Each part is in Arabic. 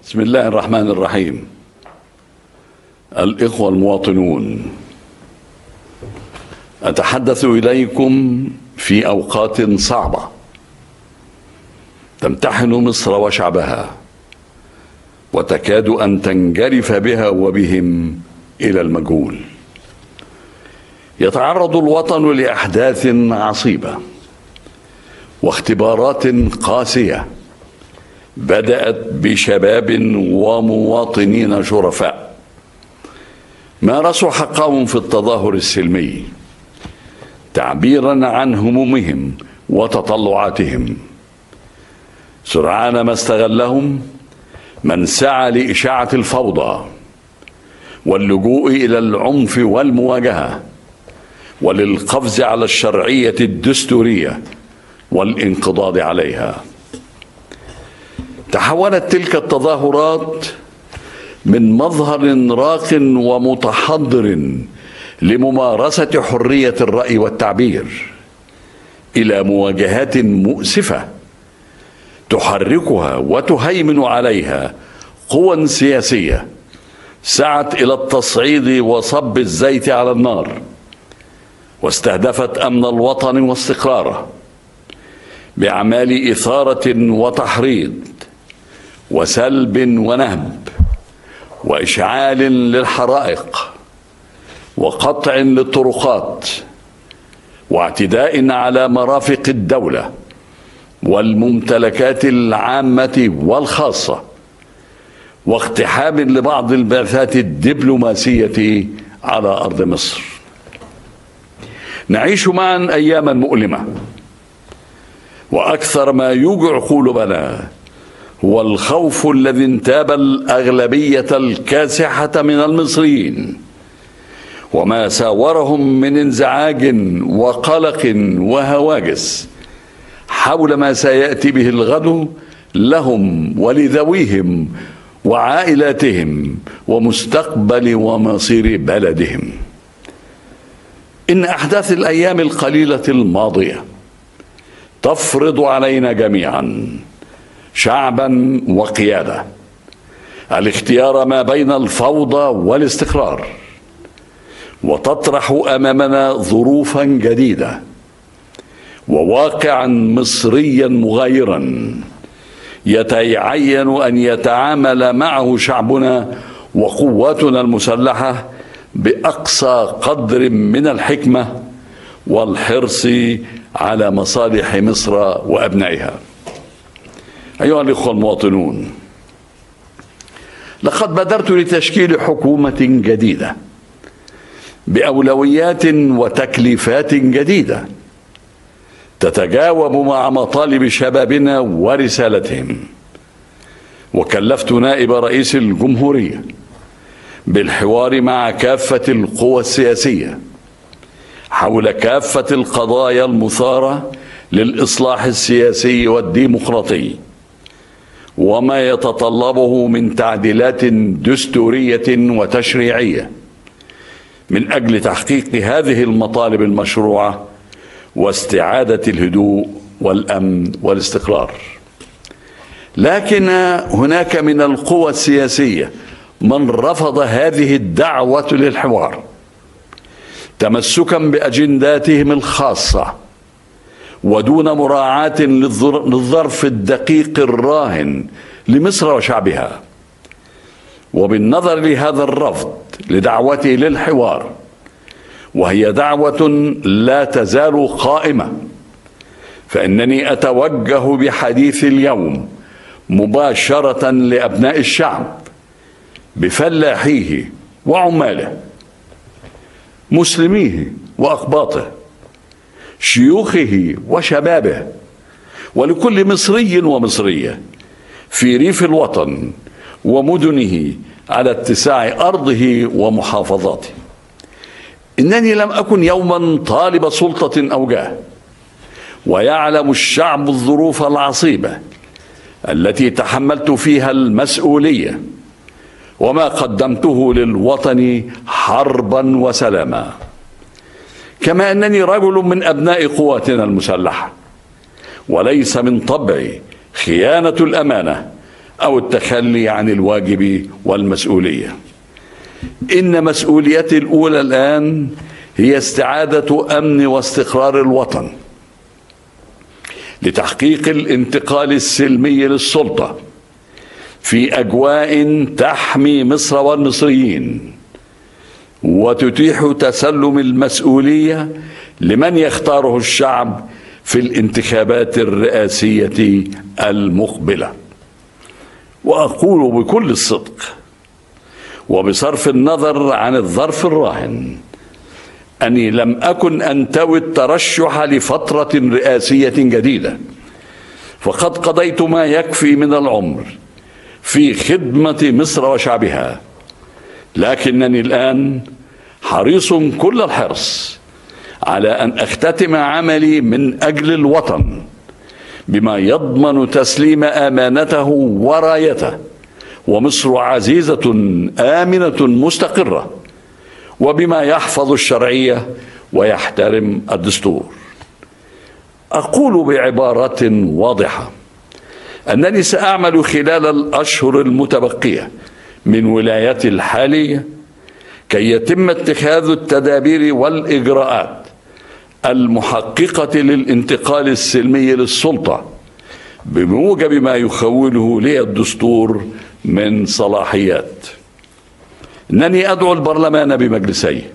بسم الله الرحمن الرحيم. الإخوة المواطنون، أتحدث إليكم في أوقات صعبة تمتحن مصر وشعبها، وتكاد أن تنجرف بها وبهم إلى المجهول. يتعرض الوطن لأحداث عصيبة واختبارات قاسية بدأت بشباب ومواطنين شرفاء مارسوا حقهم في التظاهر السلمي تعبيرا عن همومهم وتطلعاتهم. سرعان ما استغلهم من سعى لإشاعة الفوضى واللجوء إلى العنف والمواجهة وللقفز على الشرعية الدستورية والانقضاض عليها. تحولت تلك التظاهرات من مظهر راق ومتحضر لممارسة حرية الرأي والتعبير إلى مواجهات مؤسفة تحركها وتهيمن عليها قوى سياسية سعت إلى التصعيد وصب الزيت على النار، واستهدفت أمن الوطن واستقراره بأعمال إثارة وتحريض وسلب ونهب وإشعال للحرائق وقطع للطرقات واعتداء على مرافق الدولة والممتلكات العامة والخاصة واقتحام لبعض البعثات الدبلوماسية على أرض مصر. نعيش معا أياما مؤلمة، وأكثر ما يوجع قلوبنا هو الخوف الذي انتاب الأغلبية الكاسحة من المصريين وما ساورهم من انزعاج وقلق وهواجس حول ما سيأتي به الغد لهم ولذويهم وعائلاتهم ومستقبل ومصير بلدهم. إن أحداث الأيام القليلة الماضية تفرض علينا جميعا شعبا وقيادة الاختيار ما بين الفوضى والاستقرار، وتطرح أمامنا ظروفا جديدة وواقعا مصريا مغايرا يتعين أن يتعامل معه شعبنا وقواتنا المسلحة بأقصى قدر من الحكمة والحرص على مصالح مصر وأبنائها. أيها الإخوة المواطنون، لقد بادرت لتشكيل حكومة جديدة بأولويات وتكليفات جديدة تتجاوب مع مطالب شبابنا ورسالتهم، وكلفت نائب رئيس الجمهورية بالحوار مع كافة القوى السياسية حول كافة القضايا المثارة للإصلاح السياسي والديمقراطي وما يتطلبه من تعديلات دستورية وتشريعية من أجل تحقيق هذه المطالب المشروعة واستعادة الهدوء والأمن والاستقرار. لكن هناك من القوى السياسية من رفض هذه الدعوة للحوار تمسكا بأجنداتهم الخاصة ودون مراعاة للظرف الدقيق الراهن لمصر وشعبها. وبالنظر لهذا الرفض لدعوتي للحوار، وهي دعوة لا تزال قائمة، فإنني أتوجه بحديث اليوم مباشرة لأبناء الشعب بفلاحيه وعماله، مسلميه وأقباطه، شيوخه وشبابه، ولكل مصري ومصرية في ريف الوطن ومدنه على اتساع أرضه ومحافظاته. إنني لم أكن يوما طالب سلطة أو جاه، ويعلم الشعب الظروف العصيبة التي تحملت فيها المسؤولية وما قدمته للوطن حربا وسلاما. كما أنني رجل من أبناء قواتنا المسلحة، وليس من طبعي خيانة الأمانة أو التخلي عن الواجب والمسؤولية. إن مسؤوليتي الأولى الآن هي استعادة أمن واستقرار الوطن لتحقيق الانتقال السلمي للسلطة في أجواء تحمي مصر والمصريين وتتيح تسلم المسؤولية لمن يختاره الشعب في الانتخابات الرئاسية المقبلة. وأقول بكل الصدق وبصرف النظر عن الظرف الراهن أني لم أكن أنتوي الترشح لفترة رئاسية جديدة، فقد قضيت ما يكفي من العمر في خدمة مصر وشعبها، لكنني الآن حريص كل الحرص على أن أختتم عملي من أجل الوطن بما يضمن تسليم أمانته ورايته ومصر عزيزة آمنة مستقرة، وبما يحفظ الشرعية ويحترم الدستور. أقول بعبارة واضحة أنني سأعمل خلال الأشهر المتبقية من ولايتي الحالية كي يتم اتخاذ التدابير والإجراءات المحققة للانتقال السلمي للسلطة بموجب ما يخوله لي الدستور من صلاحيات. إنني أدعو البرلمان بمجلسيه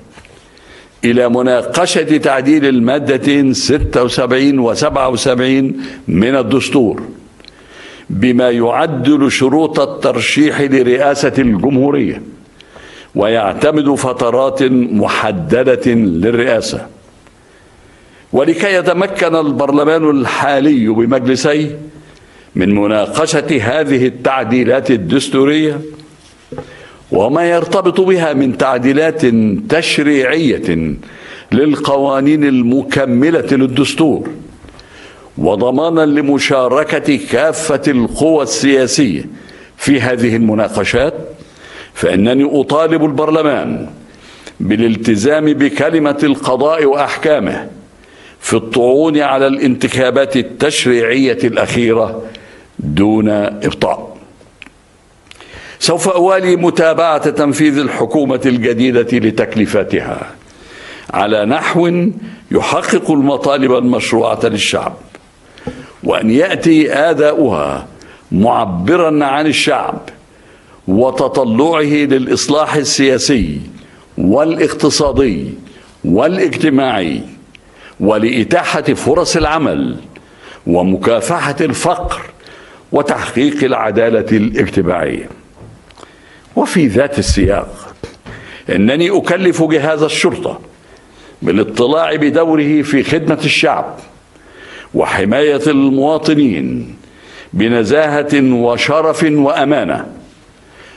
إلى مناقشة تعديل المادتين 76 و 77 من الدستور بما يعدل شروط الترشيح لرئاسة الجمهورية ويعتمد فترات محددة للرئاسة. ولكي يتمكن البرلمان الحالي بمجلسيه من مناقشة هذه التعديلات الدستورية وما يرتبط بها من تعديلات تشريعية للقوانين المكملة للدستور، وضمانا لمشاركة كافة القوى السياسية في هذه المناقشات، فإنني أطالب البرلمان بالالتزام بكلمة القضاء وأحكامه في الطعون على الانتخابات التشريعية الأخيرة دون إبطاء. سوف أوالي متابعة تنفيذ الحكومة الجديدة لتكليفاتها على نحو يحقق المطالب المشروعة للشعب، وأن يأتي أداؤها معبرا عن الشعب وتطلعه للإصلاح السياسي والاقتصادي والاجتماعي ولإتاحة فرص العمل ومكافحة الفقر وتحقيق العدالة الاجتماعية. وفي ذات السياق إنني أكلف جهاز الشرطة بالاطلاع بدوره في خدمة الشعب وحماية المواطنين بنزاهة وشرف وأمانة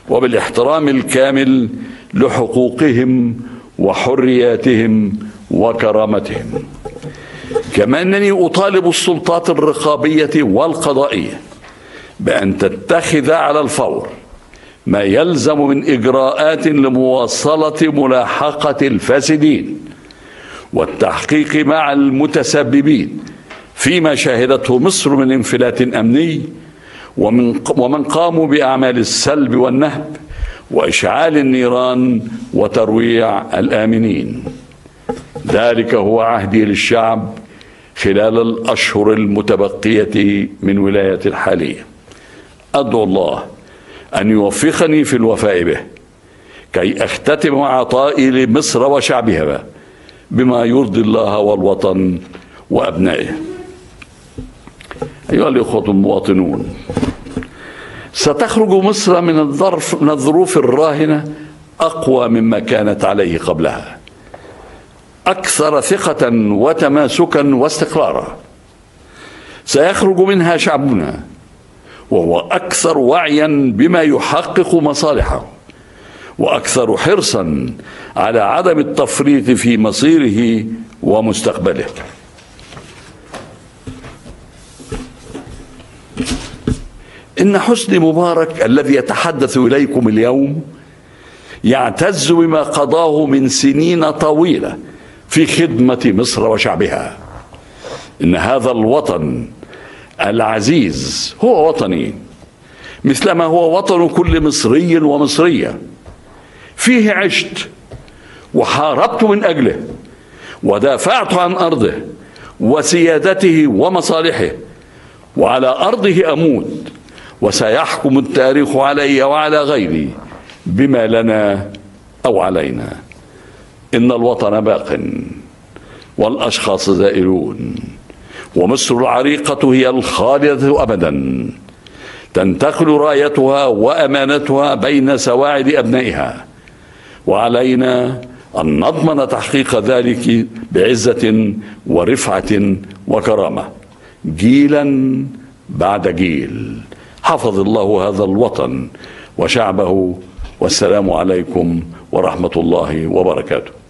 وبالاحترام الكامل لحقوقهم وحرياتهم وكرامتهم. كما أنني أطالب السلطات الرقابية والقضائية بأن تتخذ على الفور ما يلزم من إجراءات لمواصلة ملاحقة الفاسدين والتحقيق مع المتسببين فيما شهدته مصر من انفلات أمني ومن قاموا بأعمال السلب والنهب وإشعال النيران وترويع الآمنين. ذلك هو عهدي للشعب خلال الأشهر المتبقية من ولايتي الحالية. أدعو الله أن يوفقني في الوفاء به كي أختتم عطائي لمصر وشعبها بما يرضي الله والوطن وأبنائه. أيها الإخوة المواطنون، ستخرج مصر من الظروف الراهنة أقوى مما كانت عليه قبلها، أكثر ثقة وتماسكا واستقرارا. سيخرج منها شعبنا وهو أكثر وعيا بما يحقق مصالحه وأكثر حرصا على عدم التفريط في مصيره ومستقبله. إن حسني مبارك الذي يتحدث إليكم اليوم يعتز بما قضاه من سنين طويلة في خدمة مصر وشعبها. إن هذا الوطن العزيز هو وطني، مثلما هو وطن كل مصري ومصرية، فيه عشت وحاربت من أجله ودافعت عن أرضه وسيادته ومصالحه، وعلى أرضه أموت، وسيحكم التاريخ علي وعلى غيري بما لنا أو علينا. إن الوطن باق والأشخاص زائلون، ومصر العريقة هي الخالدة أبدا، تنتقل رايتها وأمانتها بين سواعد أبنائها، وعلينا أن نضمن تحقيق ذلك بعزة ورفعة وكرامة جيلا بعد جيل. حفظ الله هذا الوطن وشعبه، والسلام عليكم ورحمة الله وبركاته.